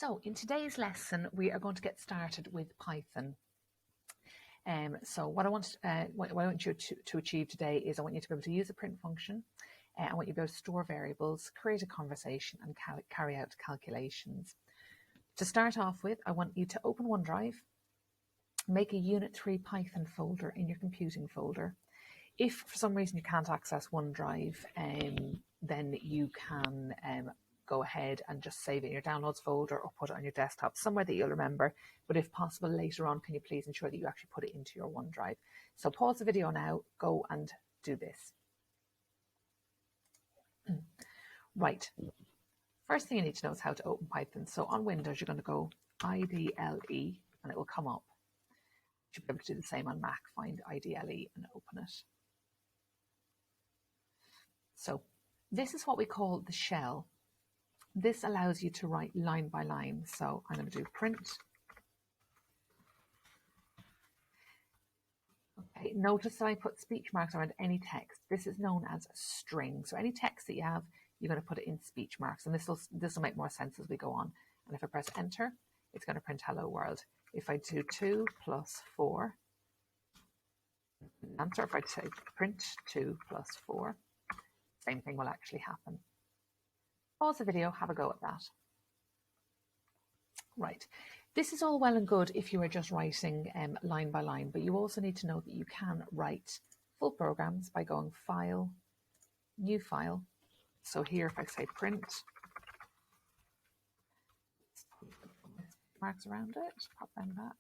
So in today's lesson, we are going to get started with Python. So what I want you to achieve today is I want you to be able to use a print function. I want you to be able to store variables, create a conversation, and carry out calculations. To start off with, I want you to open OneDrive, make a Unit 3 Python folder in your computing folder. If for some reason you can't access OneDrive, then you can go ahead and just save it in your downloads folder or put it on your desktop, somewhere that you'll remember. But if possible, later on, can you please ensure that you actually put it into your OneDrive? So pause the video now, go and do this. Right. First thing you need to know is how to open Python. So on Windows, you're going to go IDLE and it will come up. You should be able to do the same on Mac. Find IDLE and open it. So this is what we call the shell. This allows you to write line by line. So I'm going to do print. Okay, notice that I put speech marks around any text. This is known as a string. So any text that you have, you're going to put it in speech marks, and this will make more sense as we go on. And if I press enter, it's going to print hello world. If I do 2 plus 4, answer, if I say print 2 plus 4, same thing will actually happen. Pause the video, have a go at that. Right, this is all well and good if you are just writing line by line, but you also need to know that you can write full programs by going File, New File. So here, if I say print, marks around it, pop them back.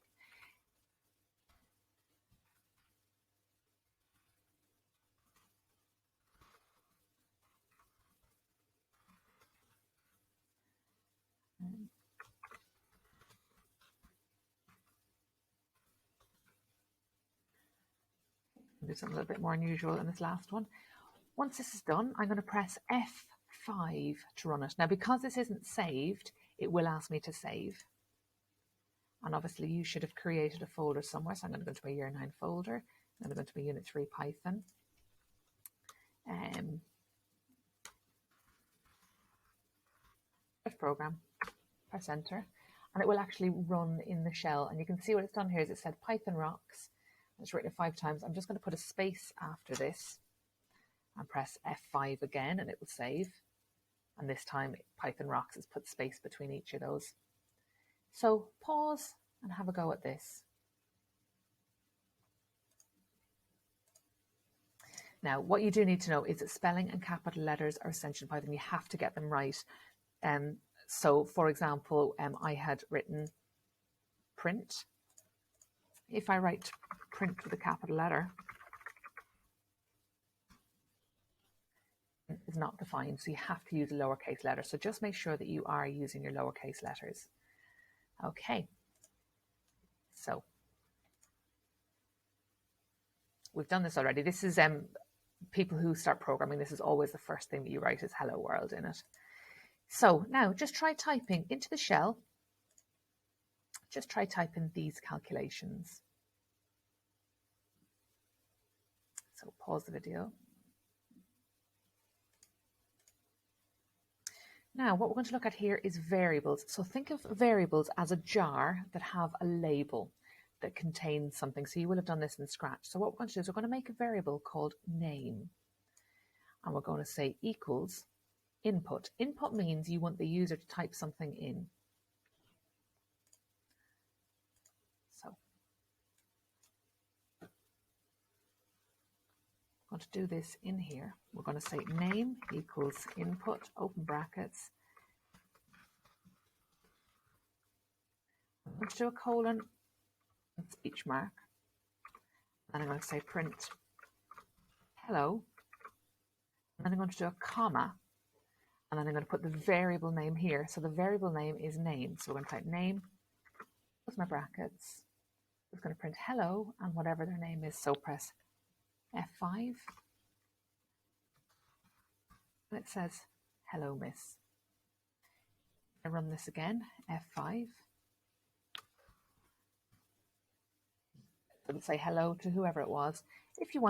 Do something a little bit more unusual in this last one. Once this is done, I'm going to press F5 to run it. Now, because this isn't saved, it will ask me to save. And obviously, you should have created a folder somewhere. So I'm going to go to my Year 9 folder. I'm going to go to my Unit 3 Python. Program, press enter, and it will actually run in the shell. And you can see what it's done here is it said Python rocks. It's written it 5 times. I'm just going to put a space after this and press F5 again, and it will save. And this time Python rocks has put space between each of those. So pause and have a go at this. Now, what you do need to know is that spelling and capital letters are essential in Python. You have to get them right. So, for example, I had written print. If I write print with a capital letter, it's not defined, so you have to use a lowercase letter. So just make sure that you are using your lowercase letters. Okay. So we've done this already. This is people who start programming. This is always the first thing that you write is hello world in it. So now just try typing into the shell. Just try typing these calculations. So pause the video. Now what we're going to look at here is variables. So think of variables as a jar that have a label that contains something. So you will have done this in Scratch. So what we're going to do is we're going to make a variable called name. And we're going to say equals input. Input means you want the user to type something in. So I'm going to do this in here. We're going to say name equals input, open brackets. I'm going to do a colon and speech mark. And I'm going to say print hello. And then I'm going to do a comma. And then I'm going to put the variable name here. So the variable name is name. So we're going to type name, close my brackets. It's going to print hello and whatever their name is. So press F5. And it says, hello, miss. I run this again, F5. It'll say hello to whoever it was. If you want